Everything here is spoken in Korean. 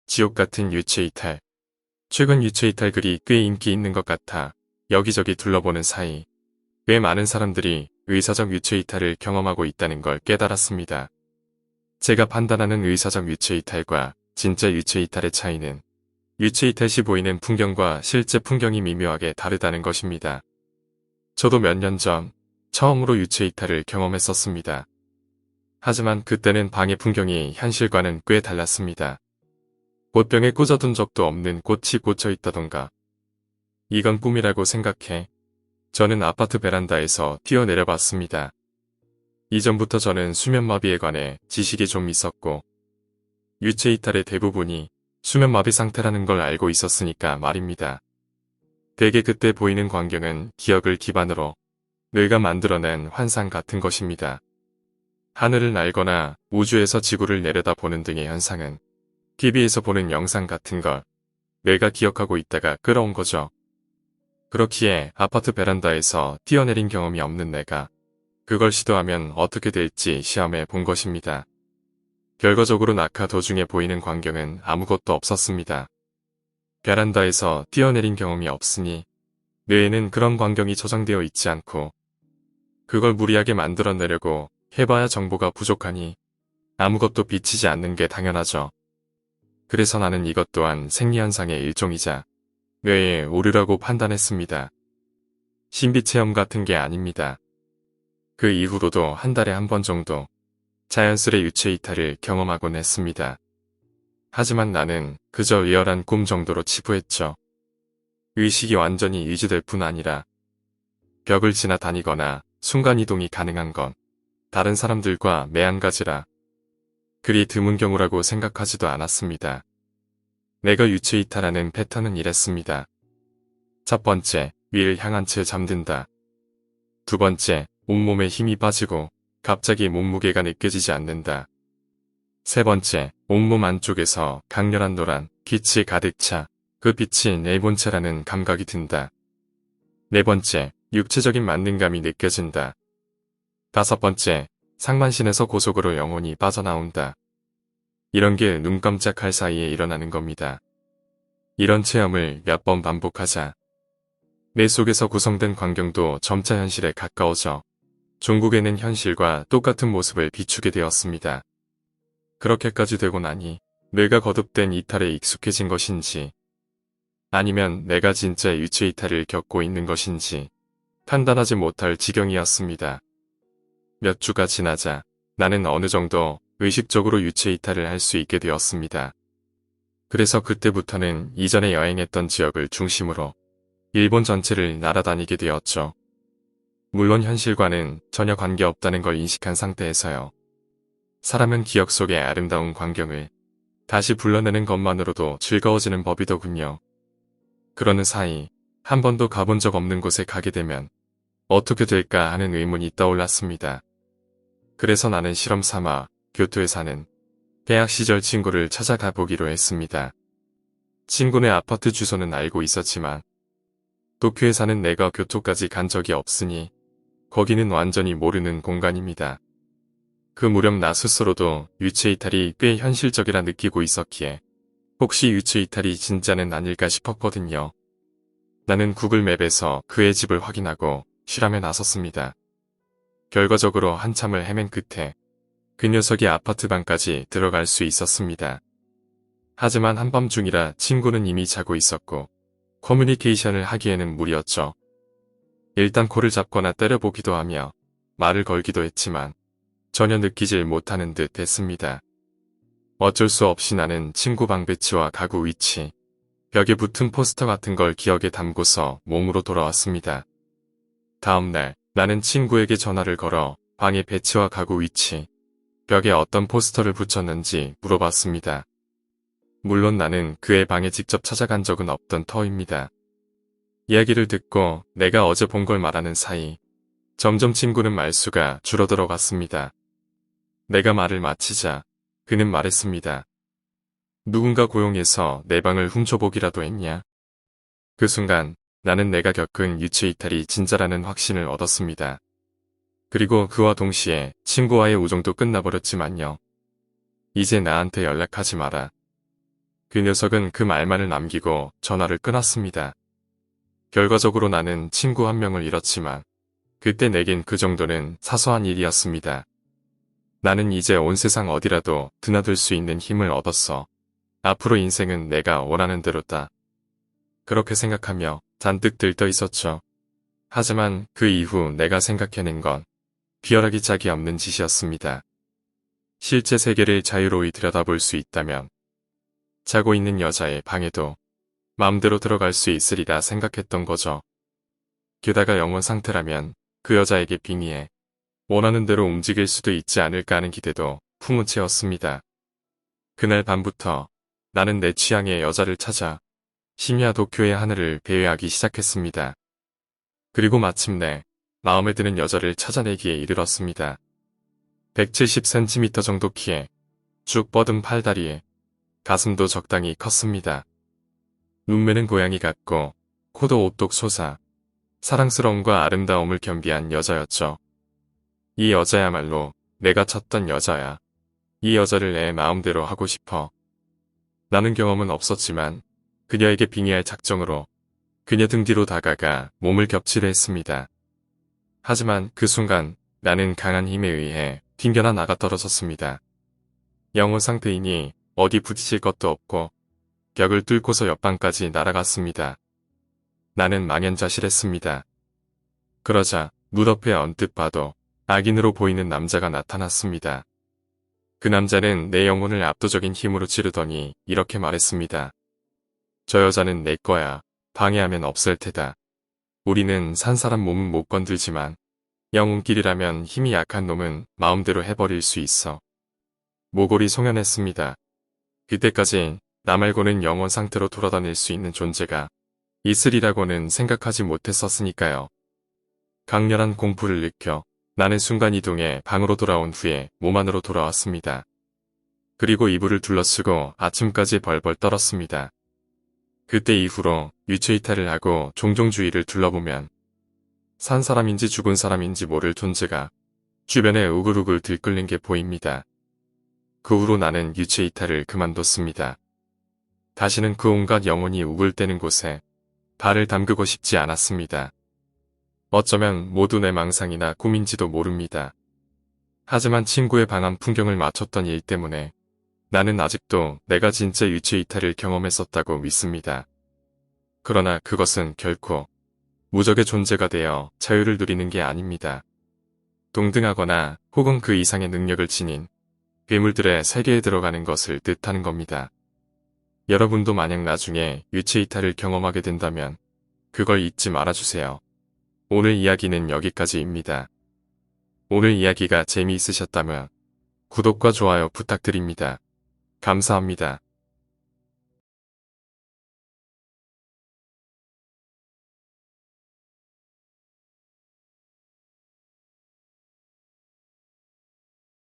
지옥 같은 유체 이탈. 최근 유체 이탈 글이 꽤 인기 있는 것 같아 여기저기 둘러보는 사이 꽤 많은 사람들이 의사적 유체 이탈을 경험하고 있다는 걸 깨달았습니다. 제가 판단하는 의사적 유체 이탈과 진짜 유체 이탈의 차이는 유체 이탈 시 보이는 풍경과 실제 풍경이 미묘하게 다르다는 것입니다. 저도 몇 년 전 처음으로 유체 이탈을 경험했었습니다. 하지만 그때는 방의 풍경이 현실과는 꽤 달랐습니다. 꽃병에 꽂아둔 적도 없는 꽃이 꽂혀 있다던가. 이건 꿈이라고 생각해 저는 아파트 베란다에서 뛰어내려 봤습니다. 이전부터 저는 수면마비에 관해 지식이 좀 있었고 유체 이탈의 대부분이 수면마비 상태라는 걸 알고 있었으니까 말입니다. 대개 그때 보이는 광경은 기억을 기반으로 뇌가 만들어낸 환상 같은 것입니다. 하늘을 날거나 우주에서 지구를 내려다보는 등의 현상은 TV에서 보는 영상 같은 걸 뇌가 기억하고 있다가 끌어온 거죠. 그렇기에 아파트 베란다에서 뛰어내린 경험이 없는 내가 그걸 시도하면 어떻게 될지 시험해 본 것입니다. 결과적으로 낙하 도중에 보이는 광경은 아무것도 없었습니다. 베란다에서 뛰어내린 경험이 없으니 뇌에는 그런 광경이 저장되어 있지 않고 그걸 무리하게 만들어내려고 해봐야 정보가 부족하니 아무것도 비치지 않는 게 당연하죠. 그래서 나는 이것 또한 생리현상의 일종이자 뇌의 오류라고 판단했습니다. 신비체험 같은 게 아닙니다. 그 이후로도 한 달에 한 번 정도 자연스레 유체 이탈을 경험하곤 했습니다. 하지만 나는 그저 리얼한 꿈 정도로 치부했죠. 의식이 완전히 유지될 뿐 아니라 벽을 지나다니거나 순간이동이 가능한 건 다른 사람들과 매한가지라 그리 드문 경우라고 생각하지도 않았습니다. 내가 유체 이탈하는 패턴은 이랬습니다. 첫 번째, 위를 향한 채 잠든다. 두 번째, 온몸에 힘이 빠지고 갑자기 몸무게가 느껴지지 않는다. 세 번째, 온몸 안쪽에서 강렬한 노란 빛이 가득 차 그 빛이 내 본체라는 감각이 든다. 네 번째, 육체적인 만능감이 느껴진다. 다섯 번째, 상반신에서 고속으로 영혼이 빠져나온다. 이런 게 눈 깜짝할 사이에 일어나는 겁니다. 이런 체험을 몇 번 반복하자 내 속에서 구성된 광경도 점차 현실에 가까워져 종국에는 현실과 똑같은 모습을 비추게 되었습니다. 그렇게까지 되고 나니 뇌가 거듭된 이탈에 익숙해진 것인지 아니면 내가 진짜 유체 이탈을 겪고 있는 것인지 판단하지 못할 지경이었습니다. 몇 주가 지나자 나는 어느 정도 의식적으로 유체 이탈을 할 수 있게 되었습니다. 그래서 그때부터는 이전에 여행했던 지역을 중심으로 일본 전체를 날아다니게 되었죠. 물론 현실과는 전혀 관계없다는 걸 인식한 상태에서요. 사람은 기억 속의 아름다운 광경을 다시 불러내는 것만으로도 즐거워지는 법이더군요. 그러는 사이 한 번도 가본 적 없는 곳에 가게 되면 어떻게 될까 하는 의문이 떠올랐습니다. 그래서 나는 실험 삼아 교토에 사는 대학 시절 친구를 찾아가 보기로 했습니다. 친구네 아파트 주소는 알고 있었지만 도쿄에 사는 내가 교토까지 간 적이 없으니 거기는 완전히 모르는 공간입니다. 그 무렵 나 스스로도 유체 이탈이 꽤 현실적이라 느끼고 있었기에 혹시 유체 이탈이 진짜는 아닐까 싶었거든요. 나는 구글맵에서 그의 집을 확인하고 실험에 나섰습니다. 결과적으로 한참을 헤맨 끝에 그 녀석이 아파트 방까지 들어갈 수 있었습니다. 하지만 한밤중이라 친구는 이미 자고 있었고 커뮤니케이션을 하기에는 무리였죠. 일단 코를 잡거나 때려보기도 하며 말을 걸기도 했지만 전혀 느끼질 못하는 듯 했습니다. 어쩔 수 없이 나는 친구 방 배치와 가구 위치, 벽에 붙은 포스터 같은 걸 기억에 담고서 몸으로 돌아왔습니다. 다음날 나는 친구에게 전화를 걸어 방의 배치와 가구 위치, 벽에 어떤 포스터를 붙였는지 물어봤습니다. 물론 나는 그의 방에 직접 찾아간 적은 없던 터입니다. 이야기를 듣고 내가 어제 본 걸 말하는 사이 점점 친구는 말수가 줄어들어 갔습니다. 내가 말을 마치자 그는 말했습니다. 누군가 고용해서 내 방을 훔쳐보기라도 했냐? 그 순간 나는 내가 겪은 유체 이탈이 진짜라는 확신을 얻었습니다. 그리고 그와 동시에 친구와의 우정도 끝나버렸지만요. 이제 나한테 연락하지 마라. 그 녀석은 그 말만을 남기고 전화를 끊었습니다. 결과적으로 나는 친구 한 명을 잃었지만 그때 내겐 그 정도는 사소한 일이었습니다. 나는 이제 온 세상 어디라도 드나들 수 있는 힘을 얻었어. 앞으로 인생은 내가 원하는 대로다. 그렇게 생각하며 잔뜩 들떠 있었죠. 하지만 그 이후 내가 생각해낸 건 비열하기 짝이 없는 짓이었습니다. 실제 세계를 자유로이 들여다볼 수 있다면 자고 있는 여자의 방에도 마음대로 들어갈 수 있으리라 생각했던 거죠. 게다가 영혼 상태라면 그 여자에게 빙의해 원하는 대로 움직일 수도 있지 않을까 하는 기대도 품은 채웠습니다. 그날 밤부터 나는 내 취향의 여자를 찾아 심야 도쿄의 하늘을 배회하기 시작했습니다. 그리고 마침내 마음에 드는 여자를 찾아내기에 이르렀습니다. 170cm 정도 키에 쭉 뻗은 팔다리에 가슴도 적당히 컸습니다. 눈매는 고양이 같고 코도 오똑 솟아 사랑스러움과 아름다움을 겸비한 여자였죠. 이 여자야말로 내가 찾던 여자야. 이 여자를 내 마음대로 하고 싶어. 나는 경험은 없었지만 그녀에게 빙의할 작정으로 그녀 등 뒤로 다가가 몸을 겹치려 했습니다. 하지만 그 순간 나는 강한 힘에 의해 튕겨나 나가 떨어졌습니다. 영혼 상태이니 어디 부딪힐 것도 없고 벽을 뚫고서 옆방까지 날아갔습니다. 나는 망연자실했습니다. 그러자 무덤에 언뜻 봐도 악인으로 보이는 남자가 나타났습니다. 그 남자는 내 영혼을 압도적인 힘으로 찌르더니 이렇게 말했습니다. 저 여자는 내 거야. 방해하면 없앨 테다. 우리는 산 사람 몸은 못 건들지만 영혼끼리라면 힘이 약한 놈은 마음대로 해버릴 수 있어. 모골이 송연했습니다. 그때까지 나 말고는 영혼 상태로 돌아다닐 수 있는 존재가 있으리라고는 생각하지 못했었으니까요. 강렬한 공포를 느껴 나는 순간이동해 방으로 돌아온 후에 몸 안으로 돌아왔습니다. 그리고 이불을 둘러쓰고 아침까지 벌벌 떨었습니다. 그때 이후로 유체이탈을 하고 종종 주위를 둘러보면 산 사람인지 죽은 사람인지 모를 존재가 주변에 우글우글 들끓는 게 보입니다. 그 후로 나는 유체이탈을 그만뒀습니다. 다시는 그 온갖 영혼이 우글대는 곳에 발을 담그고 싶지 않았습니다. 어쩌면 모두 내 망상이나 꿈인지도 모릅니다. 하지만 친구의 방한 풍경을 맞췄던 일 때문에 나는 아직도 내가 진짜 유체이탈을 경험했었다고 믿습니다. 그러나 그것은 결코 무적의 존재가 되어 자유를 누리는 게 아닙니다. 동등하거나 혹은 그 이상의 능력을 지닌 괴물들의 세계에 들어가는 것을 뜻하는 겁니다. 여러분도 만약 나중에 유체이탈을 경험하게 된다면 그걸 잊지 말아주세요. 오늘 이야기는 여기까지입니다. 오늘 이야기가 재미있으셨다면 구독과 좋아요 부탁드립니다. 감사합니다.